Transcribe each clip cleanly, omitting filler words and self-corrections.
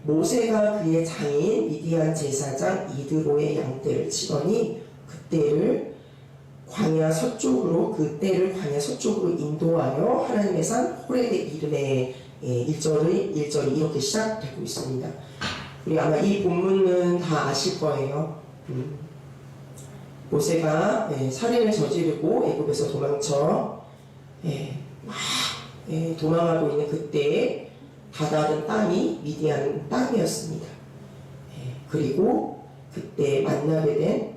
모세가 그의 장인 미디안 제사장 이드로의 양떼를 치더니 그 떼를 광야 서쪽으로 인도하여 하나님의 산 호렙의 이름의 1절이 이렇게 시작되고 있습니다. 우리 아마 이 본문은 다 아실 거예요. 모세가 살인을 저지르고 애굽에서 도망쳐 막 도망하고 있는 그때 다다른 땅이 미디안 땅이었습니다. 그리고 그때 만나게 된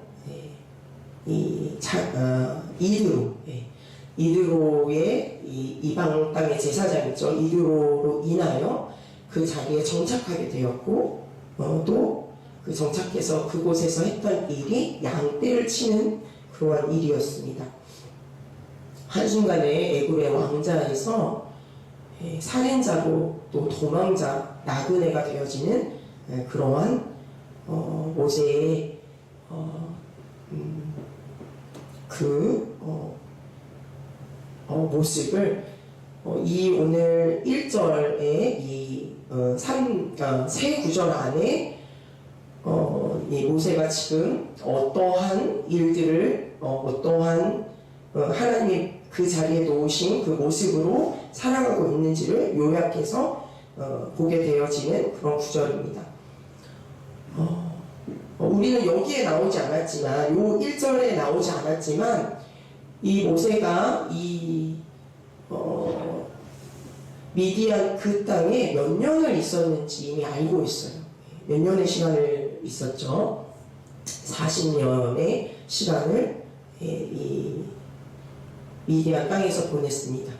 이드로의 이방 땅의 제사장이죠. 이드로로 인하여 그 자리에 정착하게 되었고, 또 그 정착해서 그곳에서 했던 일이 양떼를 치는 그러한 일이었습니다. 한순간에 애굽의 왕자에서 살인자로 또 도망자, 나그네가 되어지는 그러한 모세의 모습을 이 오늘 1절의 세 구절 안에 이 모세가 지금 어떠한 일들을 어떠한 하나님이 그 자리에 놓으신 그 모습으로 살아가고 있는지를 요약해서 보게 되어지는 그런 구절입니다. 우리는 여기에 나오지 않았지만, 요 1절에 나오지 않았지만, 이 모세가 미디안 그 땅에 몇 년을 있었는지 이미 알고 있어요. 몇 년의 시간을 있었죠. 40년의 시간을 이 미디안 땅에서 보냈습니다.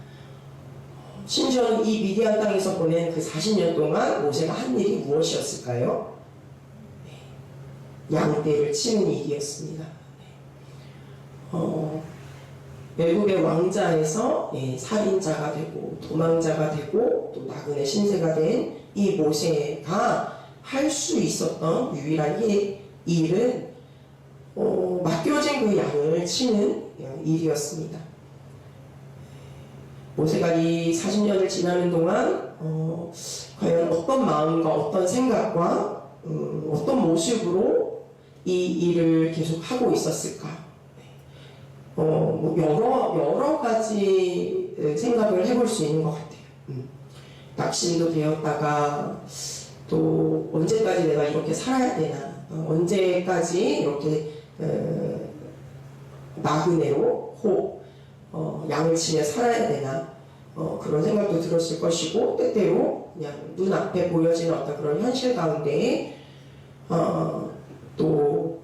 심지어는 이 미디안 땅에서 보낸 그 40년 동안 모세가 한 일이 무엇이었을까요? 양떼를 치는 일이었습니다. 애굽의 왕자에서 살인자가 되고 도망자가 되고 또 나그네 신세가 된 이 모세가 할 수 있었던 유일한 일은 맡겨진 그 양을 치는 일이었습니다. 모세가 이 40년을 지나는 동안 과연 어떤 마음과 어떤 생각과 어떤 모습으로 이 일을 계속 하고 있었을까? 여러 가지 생각을 해볼 수 있는 것 같아요. 낙심도 되었다가 또 언제까지 내가 이렇게 살아야 되나? 언제까지 이렇게 나그네로 양을 치며 살아야 되나? 그런 생각도 들었을 것이고, 때때로 그냥 눈앞에 보여지는 어떤 그런 현실 가운데 또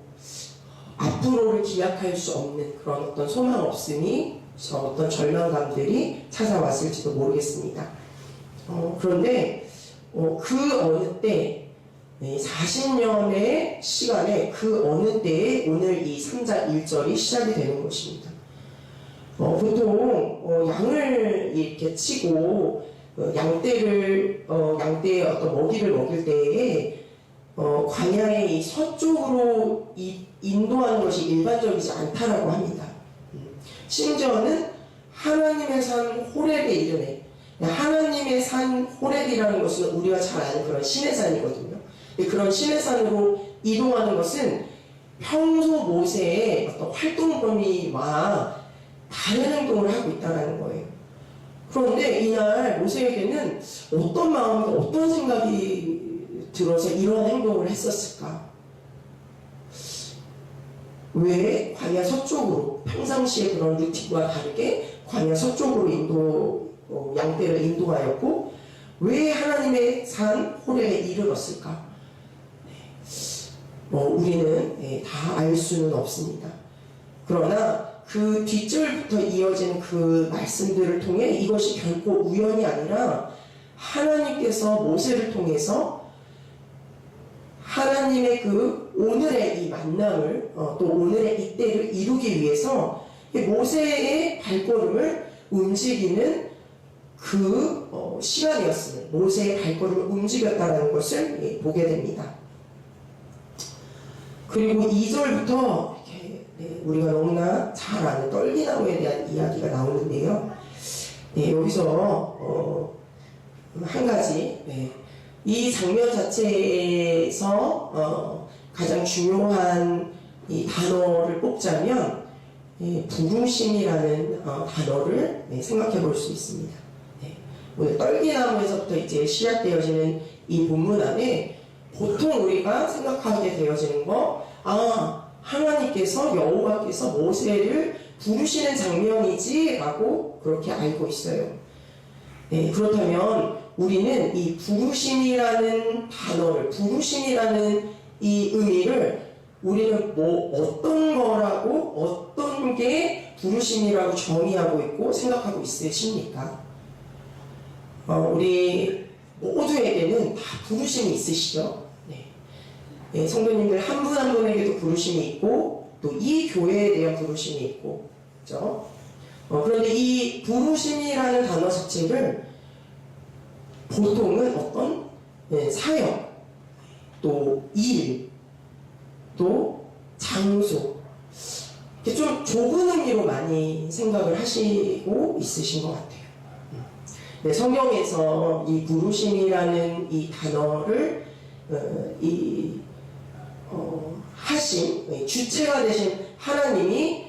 앞으로를 기약할 수 없는 그런 어떤 소망 없음이, 어떤 절망감들이 찾아왔을지도 모르겠습니다. 그런데 그 어느 때 40년의 시간에 그 어느 때에 오늘 이 3장 1절이 시작이 되는 것입니다. 보통 양을 이렇게 치고 양떼의 어떤 먹이를 먹일 때에 광야의 이 서쪽으로 인도하는 것이 일반적이지 않다라고 합니다. 심지어는 하나님의 산 호렙의 이름에, 하나님의 산 호렙이라는 것은 우리가 잘 아는 그런 신의 산이거든요. 그런 신의 산으로 이동하는 것은 평소 모세의 어떤 활동 범위와 다른 행동을 하고 있다는 거예요. 그런데 이날 모세에게는 어떤 마음과 어떤 생각이 들어서 이런 행동을 했었을까? 왜 광야 서쪽으로, 평상시에 그런 루틴과 다르게 광야 서쪽으로 양떼를 인도하였고, 왜 하나님의 산 호렙에 이르렀을까? 우리는 다 알 수는 없습니다. 그러나 그 뒷줄부터 이어지는 그 말씀들을 통해 이것이 결코 우연이 아니라 하나님께서 모세를 통해서 하나님의 그 오늘의 이 만남을 또 오늘의 이때를 이루기 위해서 모세의 발걸음을 움직이는 그 시간이었으면 모세의 발걸음을 움직였다는 것을 보게 됩니다. 그리고 2절부터 이렇게 우리가 너무나 잘 아는 떨기나무에 대한 이야기가 나오는데요. 여기서 한 가지 이 장면 자체에서 가장 중요한 이 단어를 뽑자면 부르심이라는 단어를 생각해 볼 수 있습니다. 오늘 떨기나무에서부터 이제 시작되어지는 이 본문 안에 보통 우리가 생각하게 되어지는 거, 하나님께서 여호와께서 모세를 부르시는 장면이지라고 그렇게 알고 있어요. 그렇다면 우리는 이 부르심이라는 단어를, 부르심이라는 이 의미를 우리는 어떤 거라고, 어떤 게 부르심이라고 정의하고 있고 생각하고 있으십니까? 우리 모두에게는 다 부르심이 있으시죠? 성도님들 한 분 한 분에게도 부르심이 있고 또 이 교회에 대한 부르심이 있고, 그렇죠? 그런데 이 부르심이라는 단어 자체를 보통은 어떤 사역, 또 일, 또 장소, 이렇게 좀 좁은 의미로 많이 생각을 하시고 있으신 것 같아요. 성경에서 이 부르심이라는 이 단어를 하신 주체가 되신 하나님이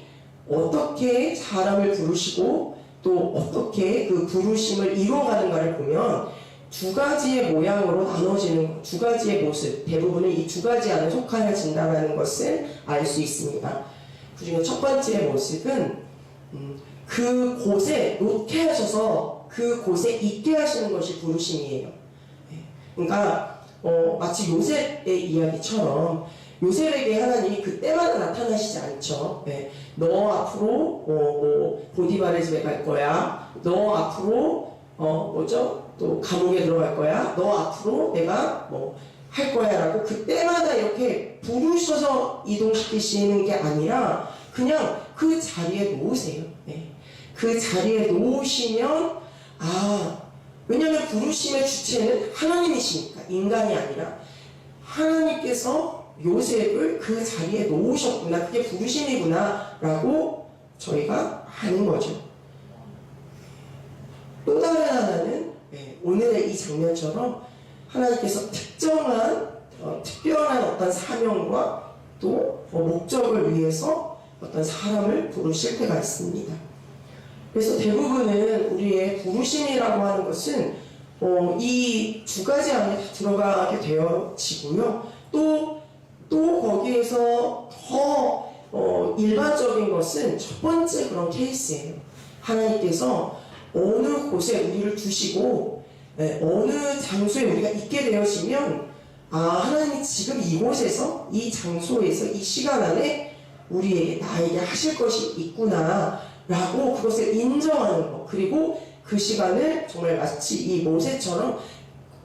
어떻게 사람을 부르시고 또 어떻게 그 부르심을 이루어가는가를 보면 두 가지의 모양으로 나눠지는, 두 가지의 모습, 대부분은 이 두 가지 안에 속하여진다는 것을 알 수 있습니다. 그 중에 첫 번째 모습은 그 곳에 놓게 하셔서 그 곳에 있게 하시는 것이 부르심이에요. 그러니까 마치 요셉의 이야기처럼 요셉에게 하나님이 그때마다 나타나시지 않죠. 너 앞으로 보디발의 집에 갈 거야. 너 앞으로 또 감옥에 들어갈 거야. 너 앞으로 내가 할 거야 라고 그때마다 이렇게 부르셔서 이동시키시는 게 아니라 그냥 그 자리에 놓으세요. 그 자리에 놓으시면 왜냐하면 부르심의 주체는 하나님이시니까, 인간이 아니라 하나님께서 요셉을 그 자리에 놓으셨구나, 그게 부르심이구나 라고 저희가 아는 거죠. 또 다른 하나는 오늘의 이 장면처럼 하나님께서 특정한 특별한 어떤 사명과 또 목적을 위해서 어떤 사람을 부르실 때가 있습니다. 그래서 대부분은 우리의 부르심이라고 하는 것은 이 두 가지 안에 다 들어가게 되어지고요. 또 거기에서 더 일반적인 것은 첫 번째 그런 케이스예요. 하나님께서 어느 곳에 우리를 두시고 어느 장소에 우리가 있게 되어지면 하나님이 지금 이곳에서, 이 장소에서, 이 시간 안에 나에게 하실 것이 있구나 라고 그것을 인정하는 것, 그리고 그 시간을 정말 마치 이 모세처럼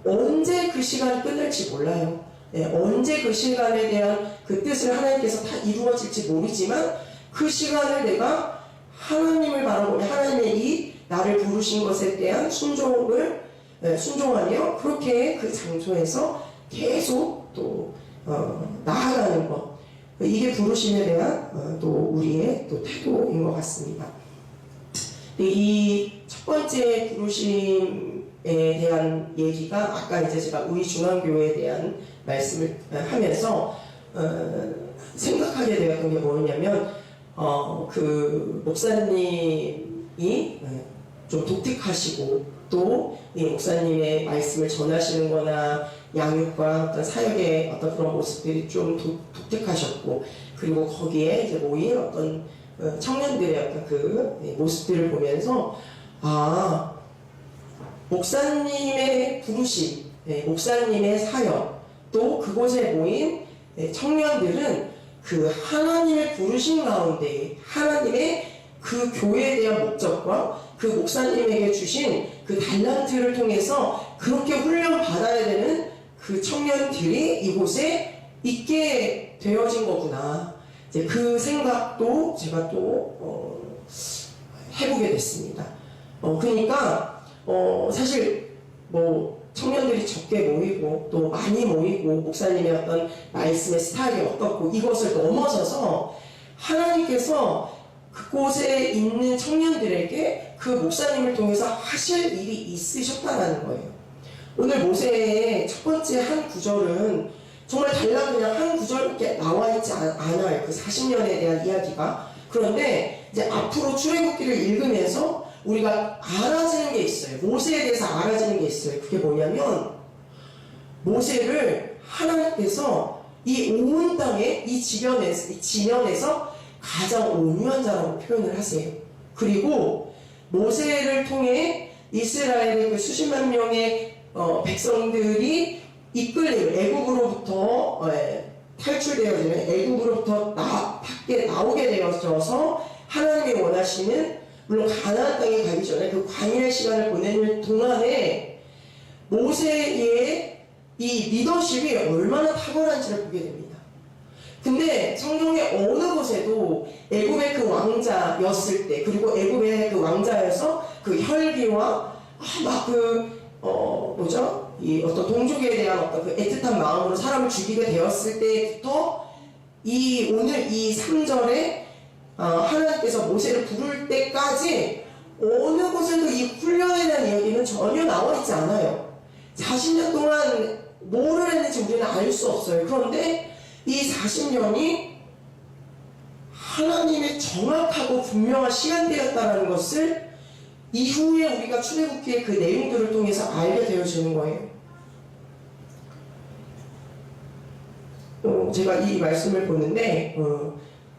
언제 그 시간이 끝날지 몰라요. 언제 그 시간에 대한 그 뜻을 하나님께서 다 이루어질지 모르지만 그 시간을 내가 하나님을 바라보며 하나님의 이 나를 부르신 것에 대한 순종하며 그렇게 그 장소에서 계속 또 나아가는 것, 이게 부르심에 대한 또 우리의 또 태도인 것 같습니다. 이 첫 번째 부르심에 대한 얘기가 아까 이제 제가 우리 중앙교회에 대한 말씀을 하면서 생각하게 되었던 게 뭐냐면 그 목사님이 좀 독특하시고 또 이 목사님의 말씀을 전하시는 거나 양육과 어떤 사역의 어떤 그런 모습들이 좀 독특하셨고, 그리고 거기에 이제 모인 어떤 청년들의 어떤 그 모습들을 보면서 목사님의 부르심, 목사님의 사역, 또 그곳에 모인 청년들은 그 하나님의 부르심 가운데 하나님의 그 교회에 대한 목적과 그 목사님에게 주신 그 달란트를 통해서 그렇게 훈련 받아야 되는 그 청년들이 이곳에 있게 되어진 거구나. 이제 그 생각도 제가 또 해보게 됐습니다. 그러니까 사실 청년들이 적게 모이고 또 많이 모이고 목사님의 어떤 말씀의 스타일이 어떻고 이것을 넘어서서 하나님께서 그곳에 있는 청년들에게 그 목사님을 통해서 하실 일이 있으셨다는 거예요. 오늘 모세의 첫 번째 한 구절은 정말 달라 그냥 한 구절밖에 나와 있지 않아요. 그 40년에 대한 이야기가. 그런데 이제 앞으로 출애굽기를 읽으면서 우리가 알아지는 게 있어요. 모세에 대해서 알아지는 게 있어요. 그게 뭐냐면 모세를 하나님께서 이 온 땅에 이 지면에서 가장 온유한 자라고 표현을 하세요. 그리고 모세를 통해 이스라엘의 그 수십만 명의 백성들이 이끌림, 애굽으로부터 탈출되어지는 애굽으로부터 밖에 나오게 되어져서 하나님이 원하시는, 물론 가나안 땅에 가기 전에 그 광야의 시간을 보내는 동안에 모세의 이 리더십이 얼마나 탁월한지를 보게 됩니다. 근데 성경의 어느 곳에도 애굽의 그 왕자였을 때, 그리고 애굽의 그 왕자여서 그 혈기와 이 어떤 동족에 대한 어떤 그 애틋한 마음으로 사람을 죽이게 되었을 때부터 오늘 이 3절에 하나님께서 모세를 부를 때까지 어느 곳에도 이 훈련에 대한 이야기는 전혀 나와 있지 않아요. 40년 동안 뭐를 했는지 우리는 알 수 없어요. 그런데 이 40년이 하나님의 정확하고 분명한 시간대였다는 것을 이후에 우리가 출애굽기의 그 내용들을 통해서 알게 되어지는 거예요. 제가 이 말씀을 보는데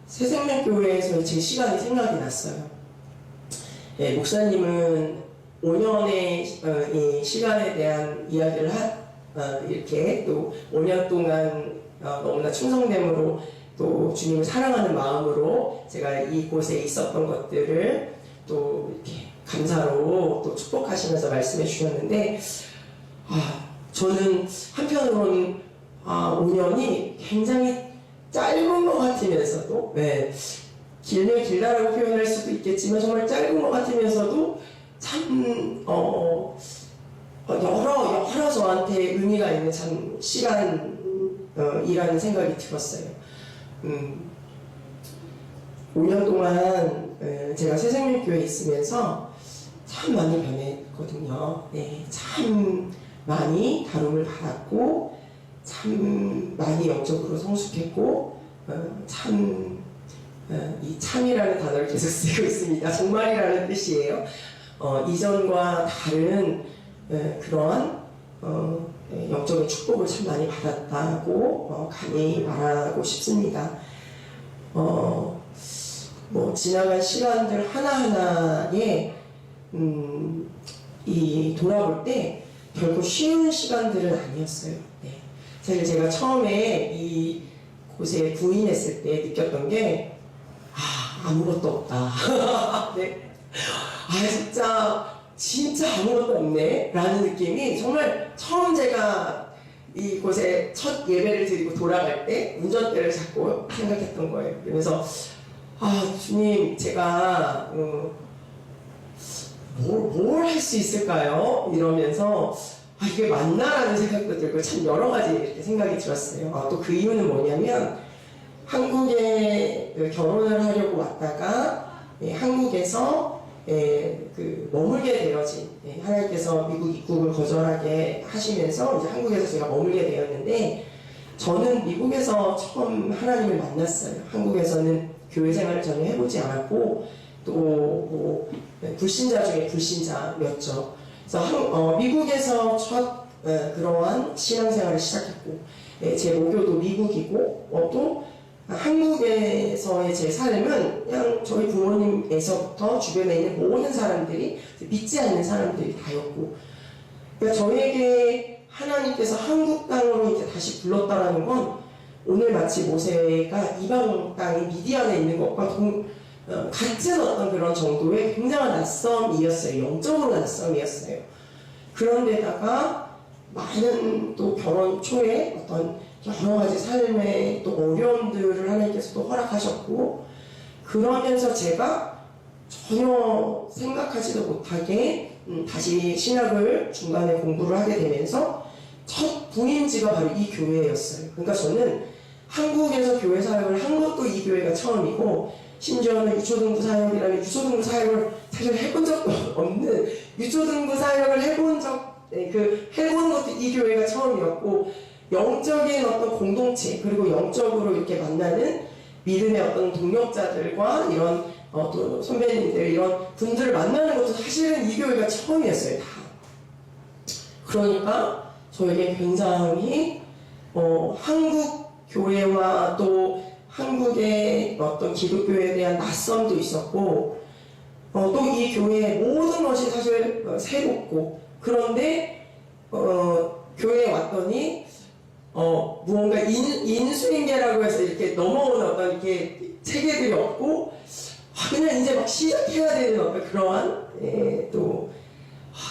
새생명교회에서 제 시간이 생각이 났어요. 목사님은 5년의 이 시간에 대한 이야기를 이렇게 또 5년 동안 너무나 충성됨으로 또 주님을 사랑하는 마음으로 제가 이곳에 있었던 것들을 또 이렇게 감사로 또 축복하시면서 말씀해 주셨는데, 저는 한편으로는 5년이 굉장히 짧은 것 같으면서도, 길면 길다라고 표현할 수도 있겠지만 정말 짧은 것 같으면서도 참 여러 저한테 의미가 있는 참 시간이라는 생각이 들었어요. 5년 동안 제가 새생명교회에 있으면서 참 많이 변했거든요. 참 많이 다rum을 받았고, 참 많이 영적으로 성숙했고, 이 참이라는 단어를 계속 쓰고 있습니다. 정말이라는 뜻이에요. 이전과 다른 그러한 영적인 축복을 참 많이 받았다고 감히 말하고 싶습니다. 지나간 시간들 하나하나에 돌아볼 때 결코 쉬운 시간들은 아니었어요. 사실 제가 처음에 이 곳에 부인했을 때 느꼈던 게 아무것도 없다. 네. 진짜 아무것도 없네 라는 느낌이, 정말 처음 제가 이곳에 첫 예배를 드리고 돌아갈 때 운전대를 잡고 생각했던 거예요. 그래서 주님, 제가 뭘 할 수 있을까요? 이러면서 이게 맞나라는 생각도 들고 참 여러 가지 이렇게 생각이 들었어요. 또 그 이유는 뭐냐면, 한국에 결혼을 하려고 왔다가 한국에서 머물게 되어진, 하나님께서 미국 입국을 거절하게 하시면서 이제 한국에서 제가 머물게 되었는데, 저는 미국에서 처음 하나님을 만났어요. 한국에서는 교회 생활을 전혀 해보지 않았고, 또 불신자 중에 불신자였죠. 그래서 미국에서 첫 그러한 신앙생활을 시작했고, 제 모교도 미국이고, 또 한국에서의 제 삶은 그냥 저희 부모님에서부터 주변에 있는 모든 사람들이 믿지 않는 사람들이 다였고, 그러니까 저에게 하나님께서 한국 땅으로 이제 다시 불렀다라는 건 오늘 마치 모세가 이방 땅인 미디안에 있는 것과 같은 어떤 그런 정도의 굉장한 낯섦이었어요. 영적으로 낯섦이었어요. 그런데다가 많은 또 결혼 초에 어떤 여러 가지 삶의 또 어려움들을 하나님께서 또 허락하셨고, 그러면서 제가 전혀 생각하지도 못하게 다시 신학을 중간에 공부를 하게 되면서 첫 부임지가 바로 이 교회였어요. 그러니까 저는 한국에서 교회 사역을 한 것도 이 교회가 처음이고, 심지어는 유초등부 사역이라면 유초등부 사역을 사실 해본 적도 없는, 유초등부 사역을 해본 적 네, 그 해보는 것도 이 교회가 처음이었고, 영적인 어떤 공동체, 그리고 영적으로 이렇게 만나는 믿음의 어떤 동력자들과 이런 또 선배님들 이런 분들을 만나는 것도 사실은 이 교회가 처음이었어요. 다. 그러니까 저에게 굉장히 한국 교회와 또 한국의 어떤 기독교에 대한 낯섦도 있었고, 또 이 교회의 모든 것이 사실 새롭고, 그런데 교회에 왔더니 무언가 인수인계라고 해서 이렇게 넘어오는 어떤 이렇게 체계들이 없고, 그냥 이제 막 시작해야 되는 어떤 그러한 또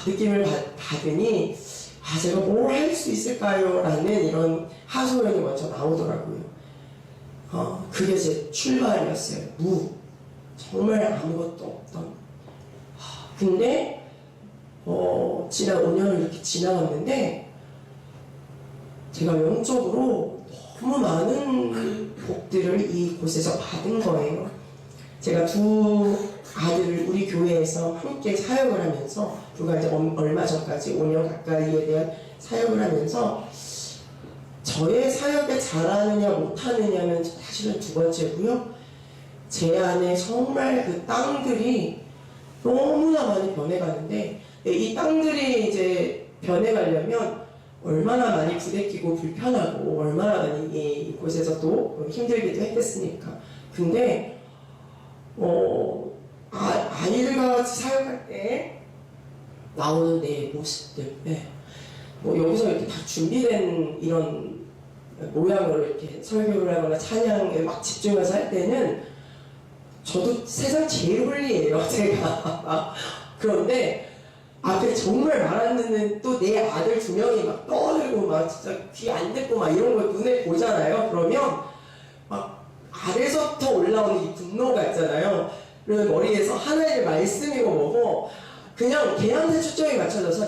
느낌을 받으니, 제가 뭘 할 수 있을까요? 라는 이런 하소연이 먼저 나오더라고요. 그게 제 출발이었어요. 정말 아무것도 없던. 근데 지난 5년을 이렇게 지나갔는데 제가 영적으로 너무 많은 복들을 이곳에서 받은 거예요. 제가 두 아들을 우리 교회에서 함께 사역을 하면서, 불과 이제 얼마 전까지 5년 가까이에 대한 사역을 하면서, 저의 사역에 잘하느냐 못하느냐는 사실은 두 번째고요. 제 안에 정말 그 땅들이 너무나 많이 변해가는데, 이 땅들이 이제 변해가려면 얼마나 많이 부대끼고 불편하고 얼마나 많이 이곳에서 또 힘들기도 했겠습니까. 근데 아이들과 같이 사역할 때 나오는 내 모습들, 뭐 여기서 이렇게 다 준비된 이런 모양으로 이렇게 설교를 하거나 찬양에 막 집중해서 할 때는 저도 세상 제일 홀리예요, 제가. 그런데 앞에 정말 말 안 듣는 또 내 아들 2명이 막 떠들고 막 진짜 귀 안 듣고 막 이런 걸 눈에 보잖아요. 그러면 막 아래서부터 올라오는 이 분노가 있잖아요. 그래서 머리에서 하나님의 말씀이고 뭐고 그냥 걔한테 초점이 맞춰져서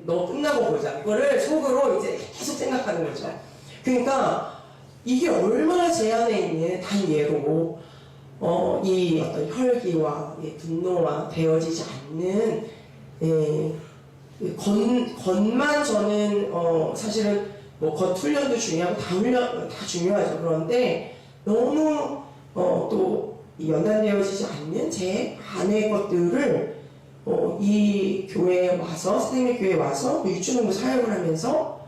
너 끝나고 보자. 이거를 속으로 이제 계속 생각하는 거죠. 그러니까 이게 얼마나 제 안에 있는 단 예로 이 어떤 혈기와 분노와 되어지지 않는 겉만 저는 사실은 뭐 겉 훈련도 중요하고 다 중요하죠. 그런데 너무 또 연단되어지지 않는 제 안의 것들을 이 교회에 와서, 생명교회에 와서 유치농부 사역을 하면서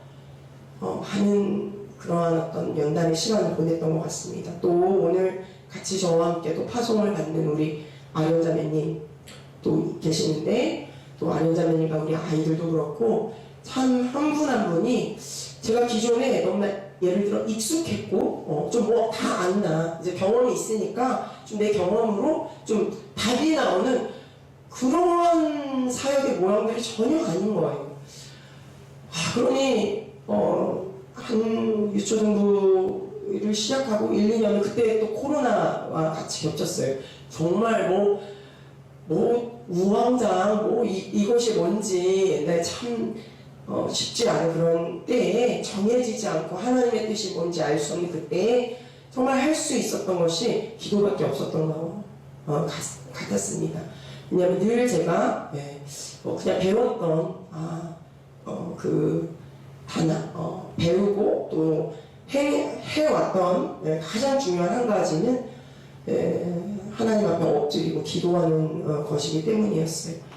하는 그러한 어떤 연단의 시간을 보냈던 것 같습니다. 또 오늘 같이 저와 함께 또 파송을 받는 우리 아련자매님 또 계시는데, 또 아련자매님과 우리 아이들도 그렇고 참 한 분 한 분이 제가 기존에 너무나 예를 들어 익숙했고 좀 뭐 다 안다, 이제 경험이 있으니까 좀 내 경험으로 좀 답이 나오는 그러한 사역의 모양들이 전혀 아닌 거예요. 그러니 한 유초등부를 시작하고 1, 2년 그때 또 코로나와 같이 겹쳤어요. 정말 뭐 우왕좌왕 이것이 뭔지 옛날에 참 쉽지 않은 그런 때에 정해지지 않고 하나님의 뜻이 뭔지 알 수 없는 그때에 정말 할 수 있었던 것이 기도밖에 없었던 것 같았습니다. 왜냐하면 늘 제가 그냥 배웠던 그 하나 배우고 또 해왔던 가장 중요한 한 가지는 하나님 앞에 엎드리고 기도하는 것이기 때문이었어요.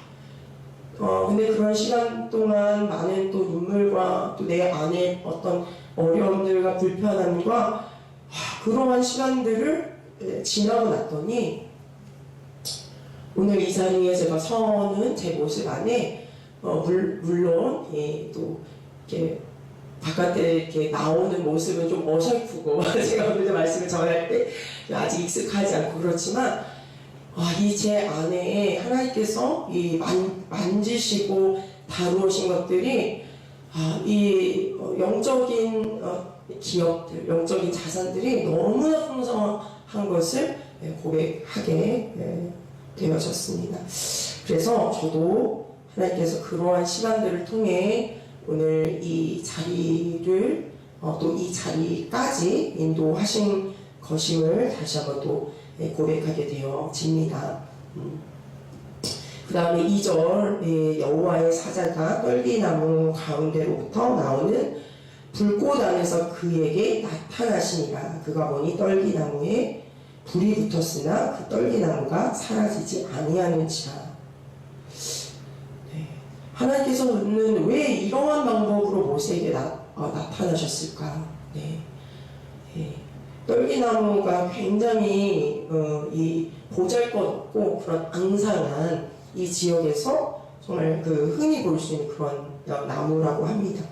근데 그런 시간 동안 많은 또 눈물과 또 내 안에 어떤 어려움들과 불편함과 그러한 시간들을 지나고 났더니 오늘 이 자리에 제가 서는 제 모습 안에 물론 또 이렇게 바깥에 이렇게 나오는 모습은 좀 어설프고 제가 오늘도 말씀을 전할 때 아직 익숙하지 않고 그렇지만 이 제 안에 하나님께서 이 만지시고 다루신 것들이 이 영적인 기업들, 영적인 자산들이 너무나 풍성한 것을 고백하게 되어졌습니다. 그래서 저도 하나님께서 그러한 시간들을 통해 오늘 이 자리를 또 이 자리까지 인도하신 것임을 다시 한번 또 고백하게 되어집니다. 그 다음에 2절 여호와의 사자가 떨기나무 가운데로부터 나오는 불꽃 안에서 그에게 나타나시니라. 그가 보니 떨기나무에 불이 붙었으나 그 떨기나무가 사라지지 아니하는지라. 하나님께서는 왜 이러한 방법으로 모세에게 나타나셨을까? 떨기나무가 굉장히 이 보잘것없고 그런 앙상한 이 지역에서 정말 그 흔히 볼 수 있는 그런 나무라고 합니다.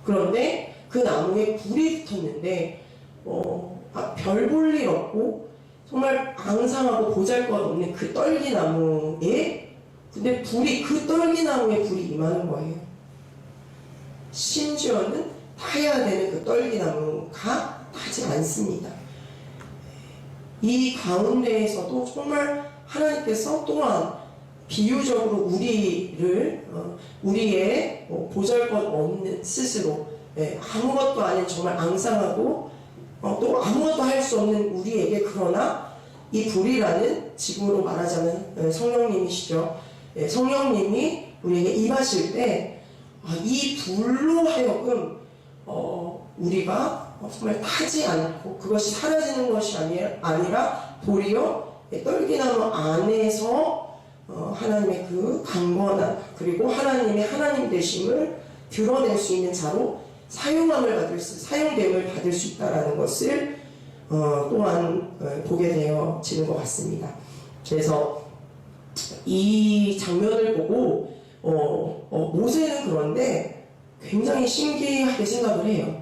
그런데 그 나무에 불이 붙었는데 별 볼 일 없고 정말 앙상하고 보잘것없는 그 떨기나무에 근데 그 떨기나무에 불이 임하는 거예요. 심지어는 타야 되는 그 떨기나무가 타지 않습니다. 이 가운데에서도 정말 하나님께서 또한 비유적으로 우리의 보잘것없는 스스로 아무것도 아닌 정말 앙상하고 또 아무것도 할 수 없는 우리에게 그러나 이 불이라는 지금으로 말하자면 성령님이시죠. 성령님이 우리에게 임하실 때 이 불로 하여금 우리가 정말 타지 않고 그것이 사라지는 것이 아니라 도리어 떨기나무 안에서 하나님의 그 강건한 그리고 하나님의 하나님 되심을 드러낼 수 있는 자로 사용됨을 받을 수 있다는 것을 또한 보게 되어지는 것 같습니다. 그래서 이 장면을 보고 모세는 그런데 굉장히 신기하게 생각을 해요.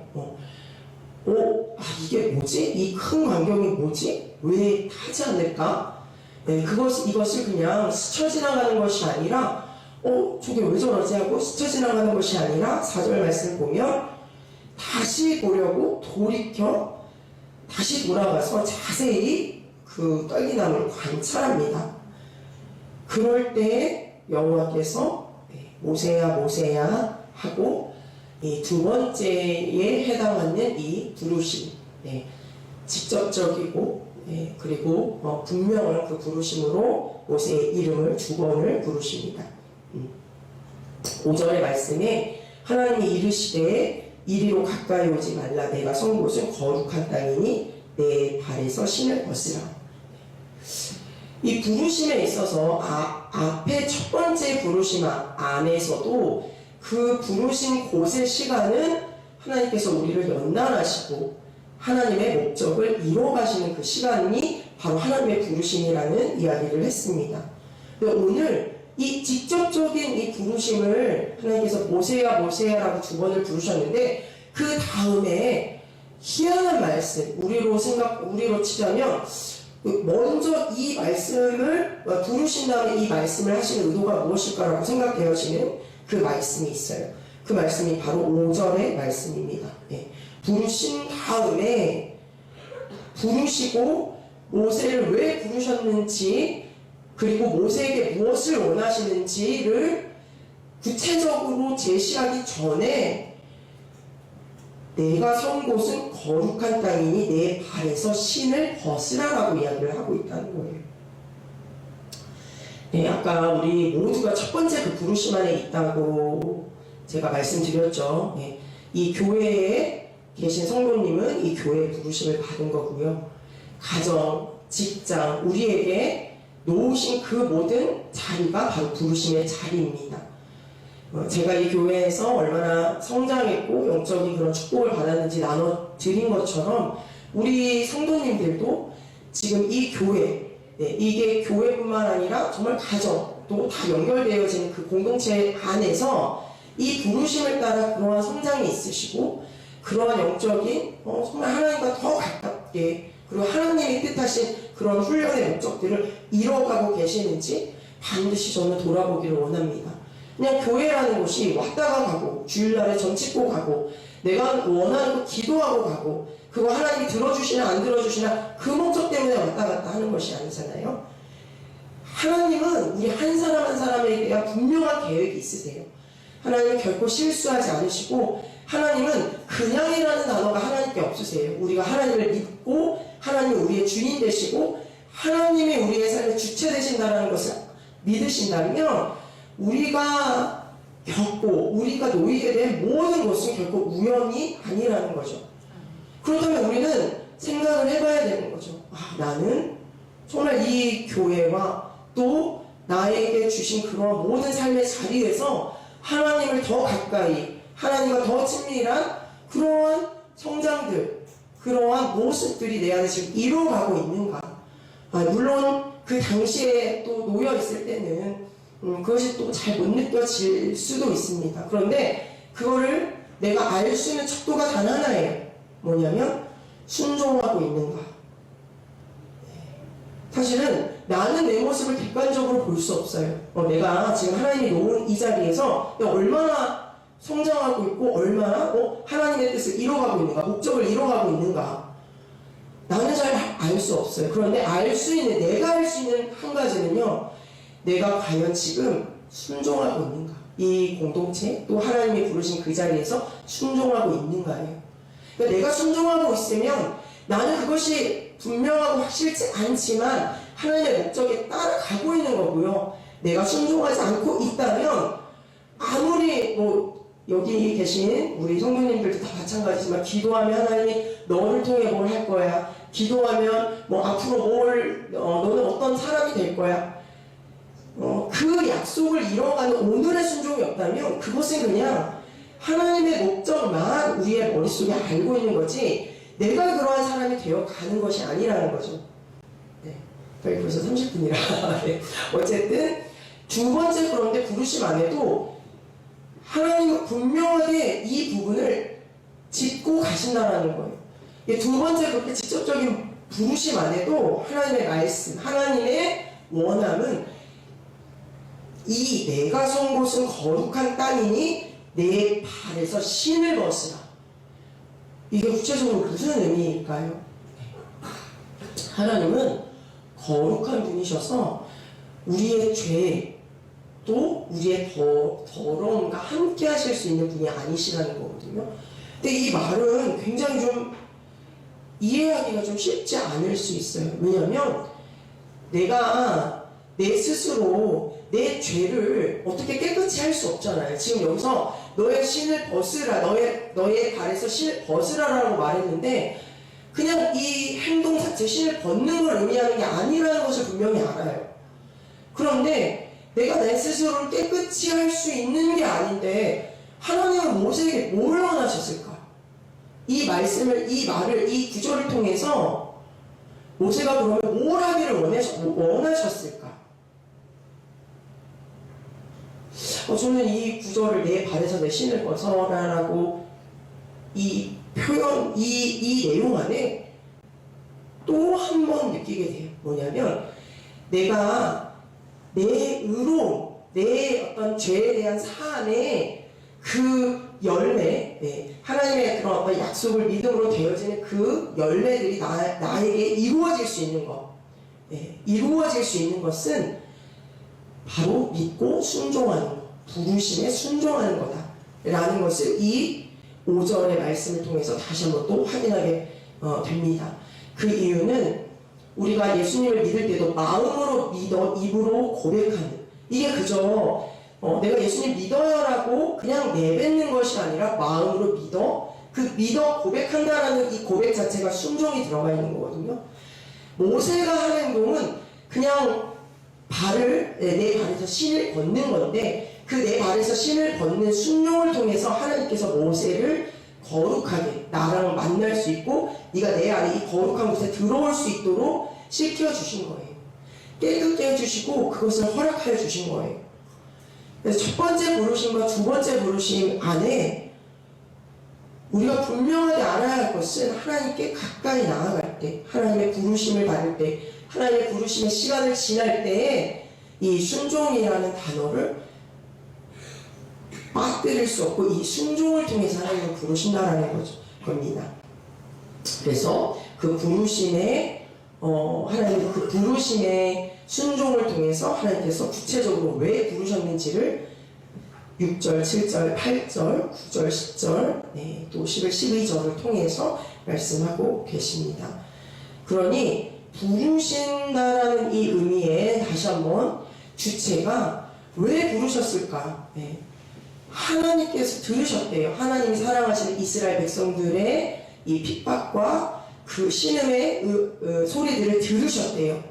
이게 뭐지? 이 큰 광경이 뭐지? 왜 타지 않을까? 이것을 그냥 스쳐 지나가는 것이 아니라 저게 왜 저러지 하고 스쳐 지나가는 것이 아니라 4절 말씀을 보면 다시 보려고 다시 돌아가서 자세히 그 떨기나무를 관찰합니다. 그럴 때 여호와께서 모세야 모세야 하고 이 두 번째에 해당하는 이 부르심, 직접적이고 그리고 분명한 그 부르심으로 모세의 이름을 두 번을 부르십니다. 5절의 말씀에 하나님이 이르시되 이리로 가까이 오지 말라. 내가 선 곳은 거룩한 땅이니 내 발에서 신을 벗으라. 이 부르심에 있어서 앞에 첫 번째 부르심 안에서도 그 부르신 곳의 시간은 하나님께서 우리를 연단하시고 하나님의 목적을 이뤄가시는 그 시간이 바로 하나님의 부르심이라는 이야기를 했습니다. 오늘 이 직접적인 이 부르심을 하나님께서 모세야 모세야라고 두 번을 부르셨는데 그 다음에 희한한 말씀, 우리로 치자면 먼저 이 말씀을 부르신 다음에 이 말씀을 하시는 의도가 무엇일까라고 생각되어지는 그 말씀이 있어요. 그 말씀이 바로 5절의 말씀입니다. 부르신 다음에 부르시고 모세를 왜 부르셨는지 그리고 모세에게 무엇을 원하시는지를 구체적으로 제시하기 전에 내가 선 곳은 거룩한 땅이니 내 발에서 신을 벗으라라고 이야기를 하고 있다는 거예요. 아까 우리 모두가 첫 번째 그 부르심 안에 있다고 제가 말씀드렸죠. 이 교회에 계신 성도님은 이 교회의 부르심을 받은 거고요. 가정, 직장, 우리에게 놓으신 그 모든 자리가 바로 부르심의 자리입니다. 제가 이 교회에서 얼마나 성장했고 영적인 그런 축복을 받았는지 나눠드린 것처럼 우리 성도님들도 지금 이 교회, 이게 교회뿐만 아니라 정말 가정도 다 연결되어지는 그 공동체 안에서 이 부르심을 따라 그러한 성장이 있으시고 그러한 영적인 정말 하나님과 더 가깝게 그리고 하나님이 뜻하신 그런 훈련의 목적들을 이뤄가고 계시는지 반드시 저는 돌아보기를 원합니다. 그냥 교회라는 곳이 왔다가 가고 주일날에 전 찍고 가고 내가 원하는 거 기도하고 가고 그거 하나님이 들어주시나 안 들어주시나 그 목적 때문에 왔다 갔다 하는 것이 아니잖아요. 하나님은 우리 한 사람 한 사람에 대한 분명한 계획이 있으세요. 하나님은 결코 실수하지 않으시고 하나님은 그냥이라는 단어가 하나님께 없으세요. 우리가 하나님을 믿고 하나님이 우리의 주인 되시고 하나님이 우리의 삶의 주체 되신다는 것을 믿으신다면 우리가 겪고 우리가 놓이게 된 모든 것은 결코 우연이 아니라는 거죠. 그렇다면 우리는 생각을 해봐야 되는 거죠. 나는 정말 이 교회와 또 나에게 주신 그런 모든 삶의 자리에서 하나님을 더 가까이, 하나님과 더 친밀한 그러한 성장들, 그러한 모습들이 내 안에 지금 이루어가고 있는가. 물론 그 당시에 또 놓여 있을 때는 그것이 또 잘 못 느껴질 수도 있습니다. 그런데 그거를 내가 알 수 있는 척도가 단 하나예요. 뭐냐면 순종하고 있는가. 사실은 나는 내 모습을 객관적으로 볼 수 없어요. 내가 지금 하나님이 놓은 이 자리에서 얼마나 성장하고 있고 얼마나 하나님의 뜻을 이뤄가고 있는가, 목적을 이뤄가고 있는가. 나는 잘 알 수 없어요. 그런데 알 수 있는, 내가 알 수 있는 한 가지는요, 내가 과연 지금 순종하고 있는가. 이 공동체, 또 하나님이 부르신 그 자리에서 순종하고 있는가예요. 그러니까 내가 순종하고 있으면 나는 그것이 분명하고 확실치 않지만 하나님의 목적에 따라가고 있는 거고요. 내가 순종하지 않고 있다면 아무리 여기 계신 우리 성도님들도 다 마찬가지지만 기도하면 하나님이 너를 통해 뭘 할 거야. 기도하면 앞으로 너는 어떤 사람이 될 거야. 그 약속을 이뤄가는 오늘의 순종이 없다면 그것은 그냥 하나님의 목적만 우리의 머릿속에 알고 있는 거지 내가 그러한 사람이 되어 가는 것이 아니라는 거죠. 네. 벌써 30분이라. 네. 어쨌든 두 번째, 그런데 부르심 안에도 하나님은 분명하게 이 부분을 짚고 가신다는 거예요. 두 번째, 그렇게 직접적인 부르심 안에도 하나님의 말씀, 하나님의 원함은 이 내가 선 곳은 거룩한 땅이니 내 발에서 신을 벗으라. 이게 구체적으로 무슨 의미일까요? 하나님은 거룩한 분이셔서 우리의 죄, 또 우리의 더러움과 함께 하실 수 있는 분이 아니시라는 거거든요. 근데 이 말은 굉장히 좀 이해하기가 좀 쉽지 않을 수 있어요. 왜냐하면 내가 내 스스로 내 죄를 어떻게 깨끗이 할 수 없잖아요. 지금 여기서 너의 신을 벗으라, 너의 발에서 신을 벗으라라고 말했는데 그냥 이 행동 자체, 신을 벗는 걸 의미하는 게 아니라는 것을 분명히 알아요. 그런데 내가 내 스스로를 깨끗이 할 수 있는 게 아닌데 하나님은 모세에게 뭘 원하셨을까? 이 말씀을, 이 말을, 이 구절을 통해서 모세가 그러면 뭘 하기를 원하셨을까? 저는 이 구절을 내 발에서 내 신을 벗어라라고 이 표현, 이 내용 안에 또 한 번 느끼게 돼요. 뭐냐면 내가 내 의로, 내 어떤 죄에 대한 사안의 그 열매, 하나님의 그런 어떤 약속을 믿음으로 되어지는 그 열매들이 나에게 이루어질 수 있는 것, 이루어질 수 있는 것은 바로 믿고 순종하는 것, 부르심에 순종하는 거다 라는 것을 이 5절의 말씀을 통해서 다시 한번 또 확인하게 됩니다. 그 이유는 우리가 예수님을 믿을 때도 마음으로 믿어 입으로 고백하는, 이게 그저 내가 예수님 믿어요라고 그냥 내뱉는 것이 아니라 마음으로 믿어 고백한다라는 이 고백 자체가 순종이 들어가 있는 거거든요. 모세가 하는 행동은 그냥 내 발에서 신을 벗는 건데 그 내 발에서 신을 벗는 순종을 통해서 하나님께서 모세를 거룩하게 나랑 만날 수 있고 네가 내 안에 이 거룩한 곳에 들어올 수 있도록 시켜주신 거예요. 깨끗게 해주시고 그것을 허락하여 주신 거예요. 그래서 첫 번째 부르심과 두 번째 부르심 안에 우리가 분명하게 알아야 할 것은 하나님께 가까이 나아갈 때, 하나님의 부르심을 받을 때, 하나님의 부르심의 시간을 지날 때에 이 순종이라는 단어를 빠뜨릴 수 없고 이 순종을 통해서 하나님을 부르신다라는 겁니다. 그래서 그 부르심의 하나님 그 부르심의 순종을 통해서 하나님께서 구체적으로 왜 부르셨는지를 6절, 7절, 8절, 9절, 10절, 또 11, 12절을 통해서 말씀하고 계십니다. 그러니 부르신다라는 이 의미에 다시 한번 주체가 왜 부르셨을까? 네. 하나님께서 들으셨대요. 하나님이 사랑하시는 이스라엘 백성들의 이 핍박과 그 신음의 소리들을 들으셨대요.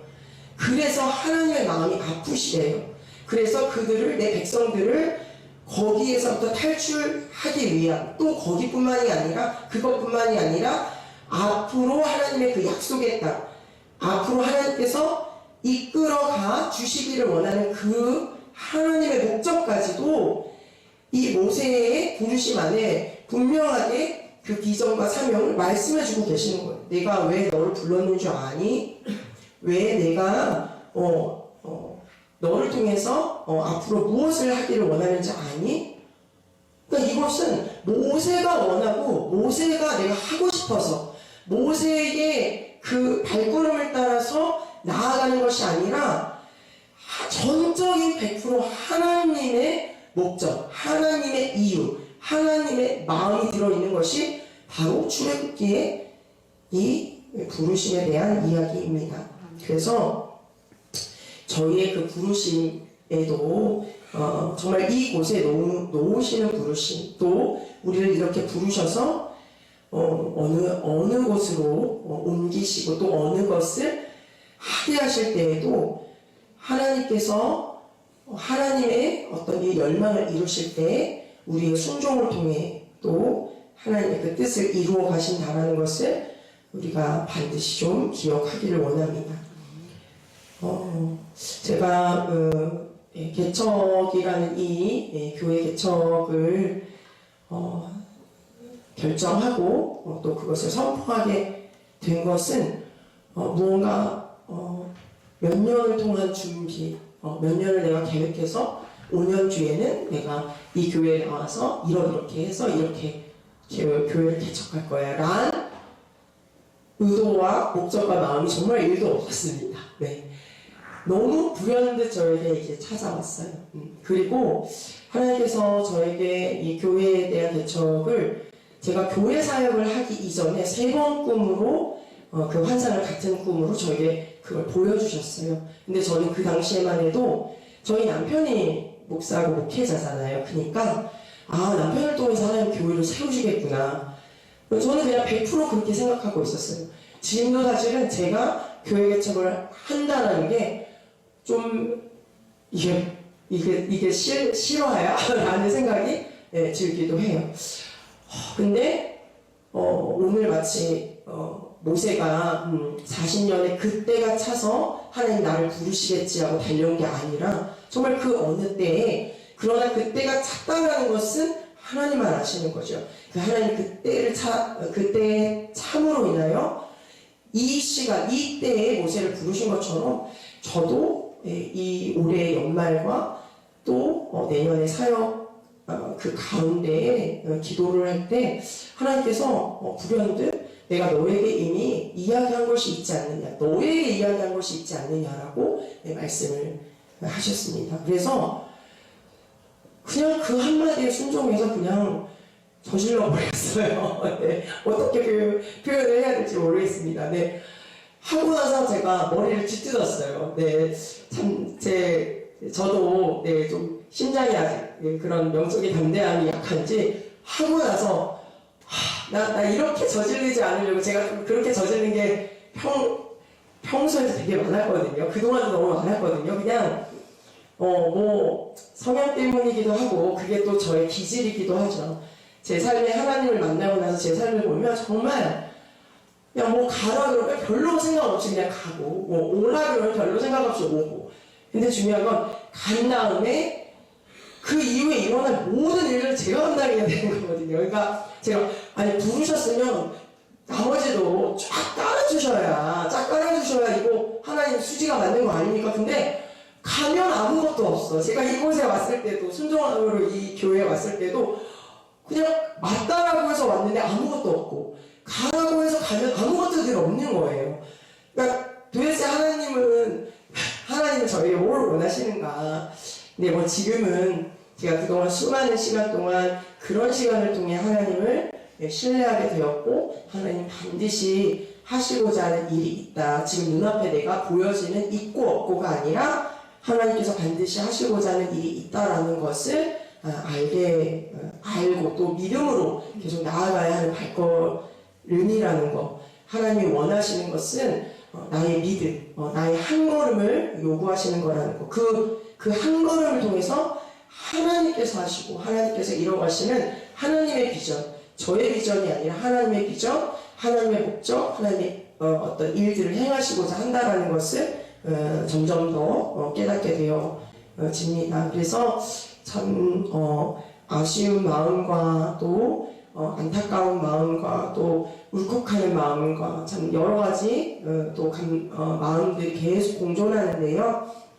그래서 하나님의 마음이 아프시대요. 그래서 그들을, 내 백성들을 거기에서부터 탈출하기 위한, 또 거기뿐만이 아니라, 그것뿐만이 아니라 앞으로 하나님의 그 약속의 땅, 앞으로 하나님께서 이끌어가 주시기를 원하는 그 하나님의 목적까지도 이 모세의 부르심 안에 분명하게 그 비전과 사명을 말씀해주고 계시는 거예요. 내가 왜 너를 불렀는 줄 아니? 왜 내가 너를 통해서 앞으로 무엇을 하기를 원하는지 아니? 그러니까 이것은 모세가 원하고 모세가 내가 하고 싶어서 모세의 그 발걸음을 따라서 나아가는 것이 아니라 전적인 100% 하나님의 목적, 하나님의 이유, 하나님의 마음이 들어있는 것이 바로 출애굽기의 이 부르심에 대한 이야기입니다. 그래서 저희의 그 부르심에도 정말 이곳에 놓으시는 부르심, 또 우리를 이렇게 부르셔서 어느 곳으로 옮기시고 또 어느 것을 하게 하실 때에도 하나님께서 하나님의 어떤 이 열망을 이루실 때 우리의 순종을 통해 또 하나님의 그 뜻을 이루어 가신다는 것을 우리가 반드시 좀 기억하기를 원합니다. 제가 개척이라는 이 교회 개척을 결정하고 또 그것을 선포하게 된 것은 무언가 몇 년을 통한 준비, 몇 년을 내가 계획해서 5년 뒤에는 내가 이 교회에 나와서 이렇게 해서 이렇게 교회를 개척할 거야 라는 의도와 목적과 마음이 정말 1도 없었습니다. 네. 너무 불현듯 저에게 이제 찾아왔어요. 그리고 하나님께서 저에게 이 교회에 대한 개척을 제가 교회 사역을 하기 이전에 3번 꿈으로 그 환상을 같은 꿈으로 저에게 그걸 보여주셨어요. 근데 저는 그 당시에만 해도 저희 남편이 목사고 목회자잖아요. 그러니까 남편을 통해서 하나님 교회를 세우시겠구나. 저는 그냥 100% 그렇게 생각하고 있었어요. 지금도 사실은 제가 교회 개척을 한다는 게 좀 이게 실화야? 라는 생각이 들기도 해요. 근데 오늘 마치 모세가 40년의 그때가 차서 하나님 나를 부르시겠지 하고 달려온 게 아니라 정말 그 어느 때에, 그러나 그때가 찼다라는 것은 하나님만 아시는 거죠. 그 하나님 그때의 참으로 인하여 이 시간, 이 때에 모세를 부르신 것처럼 저도 이 올해 연말과 또 내년의 사역 그 가운데에 기도를 할 때 하나님께서 불현듯 내가 너에게 이미 이야기한 것이 있지 않느냐, 너에게 이야기한 것이 있지 않느냐라고 말씀을 하셨습니다. 그래서 그냥 그 한마디에 순종해서 그냥 저질러 버렸어요. 네. 어떻게 표현을 해야 될지 모르겠습니다. 네. 하고 나서 제가 머리를 쥐뜯었어요. 네. 저도 좀 심장이 아직 그런 영적인 담대함이 약한지 하고 나서 나 이렇게 저지르지 않으려고, 제가 좀 그렇게 저지르는 게 평소에도 되게 많았거든요. 그동안도 너무 많았거든요. 그냥 성향 때문이기도 하고 그게 또 저의 기질이기도 하죠. 제 삶에 하나님을 만나고 나서 제 삶을 보면 정말 그냥 가라 그러면 별로 생각 없이 그냥 가고, 오라 그러면 별로 생각 없이 오고. 근데 중요한 건 간 다음에 그 이후에 일어날 모든 일을 제가 감당해야 되는 거거든요. 그러니까 제가 부르셨으면 나머지도 쫙 깔아주셔야 이거 하나님 수지가 맞는 거 아닙니까? 근데 가면 아무것도 없어. 제가 이곳에 왔을 때도, 순종으로 이 교회에 왔을 때도 그냥 맞다라고 해서 왔는데 아무것도 없고, 가라고 해서 가면 아무것도 없는 거예요. 그러니까 도대체 하나님은 저에게 뭘 원하시는가. 근데 지금은 제가 그동안 수많은 시간 동안 그런 시간을 통해 하나님을 신뢰하게 되었고, 하나님 반드시 하시고자 하는 일이 있다. 지금 눈앞에 내가 보여지는 있고 없고가 아니라 하나님께서 반드시 하시고자 하는 일이 있다라는 것을 알고 또 믿음으로 계속 나아가야 하는 발걸음이라는 거. 하나님이 원하시는 것은 나의 믿음, 나의 한 걸음을 요구하시는 거라는 거. 그 한 걸음을 통해서 하나님께서 하시고 하나님께서 이뤄가시는 하나님의 비전, 저의 비전이 아니라 하나님의 비전, 하나님의 목적, 하나님의 어떤 일들을 행하시고자 한다라는 것을 점점 더 깨닫게 되어집니다. 그래서 참 아쉬운 마음과 또 안타까운 마음과 또 울컥하는 마음과 참 여러 가지 또 마음들이 계속 공존하는데요.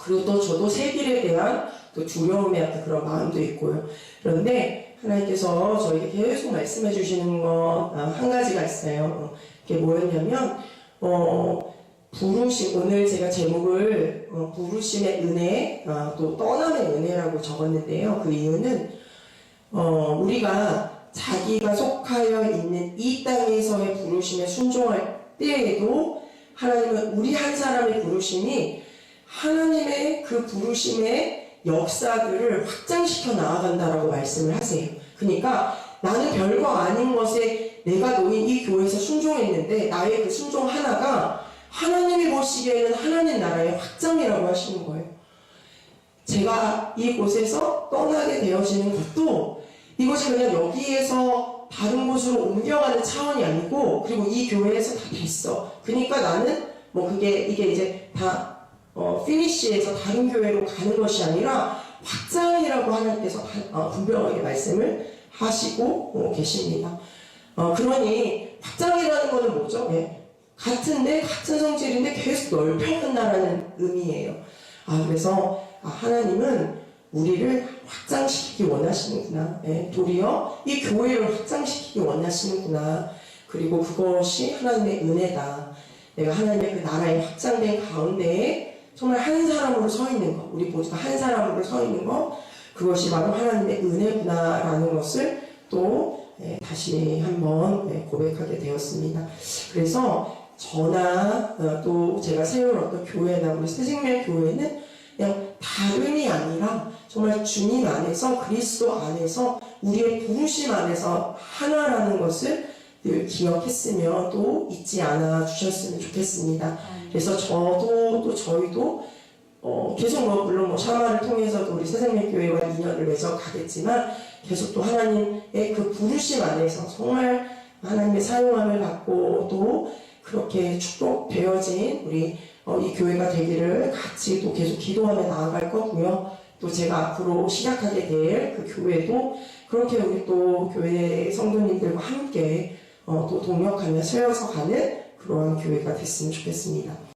그리고 또 저도 새 길에 대한 또 두려움의 어떤 그런 마음도 있고요. 그런데 하나님께서 저에게 계속 말씀해 주시는 것 한 가지가 있어요. 그게 뭐였냐면 부르심, 오늘 제가 제목을 부르심의 은혜, 또 떠남의 은혜라고 적었는데요. 그 이유는 우리가 자기가 속하여 있는 이 땅에서의 부르심에 순종할 때에도 하나님은 우리 한 사람의 부르심이 하나님의 그 부르심의 역사들을 확장시켜 나아간다라고 말씀을 하세요. 그러니까 나는 별거 아닌 것에 내가 놓인 이 교회에서 순종했는데 나의 그 순종 하나가 하나님이 보시기에는 하나님 나라의 확장이라고 하시는 거예요. 제가 이곳에서 떠나게 되어지는 것도 이것이 그냥 여기에서 다른 곳으로 옮겨가는 차원이 아니고, 그리고 이 교회에서 다 됐어. 그러니까 나는 이게 이제 다 피니쉬에서 다른 교회로 가는 것이 아니라 확장이라고 하나님께서 분명하게 말씀을 하시고 계십니다. 그러니 확장이라는 것은 뭐죠? 같은데 같은 성질인데 계속 넓혀간다라는 의미예요. 그래서 하나님은 우리를 확장시키기 원하시는구나. 도리어 이 교회를 확장시키기 원하시는구나. 그리고 그것이 하나님의 은혜다. 내가 하나님의 그 나라에 확장된 가운데에 정말 한 사람으로 서 있는 것, 우리 모두가 한 사람으로 서 있는 것, 그것이 바로 하나님의 은혜구나라는 것을 또 다시 한번 고백하게 되었습니다. 그래서 저나 또 제가 세운 어떤 교회나 우리 새생명 교회는 그냥 다름이 아니라 정말 주님 안에서, 그리스도 안에서, 우리의 부르심 안에서 하나라는 것을 늘 기억했으며 또 잊지 않아 주셨으면 좋겠습니다. 그래서 저도 또 저희도 계속 물론 샤마를 통해서도 우리 새생명교회와 인연을 맺어 가겠지만 계속 또 하나님의 그 부르심 안에서 정말 하나님의 사용함을 받고 또 그렇게 축복되어진 우리 이 교회가 되기를 같이 또 계속 기도하며 나아갈 거고요. 또 제가 앞으로 시작하게 될 그 교회도 그렇게 우리 또 교회 성도님들과 함께 또 동역하며 세워서 가는 그러한 교회가 됐으면 좋겠습니다.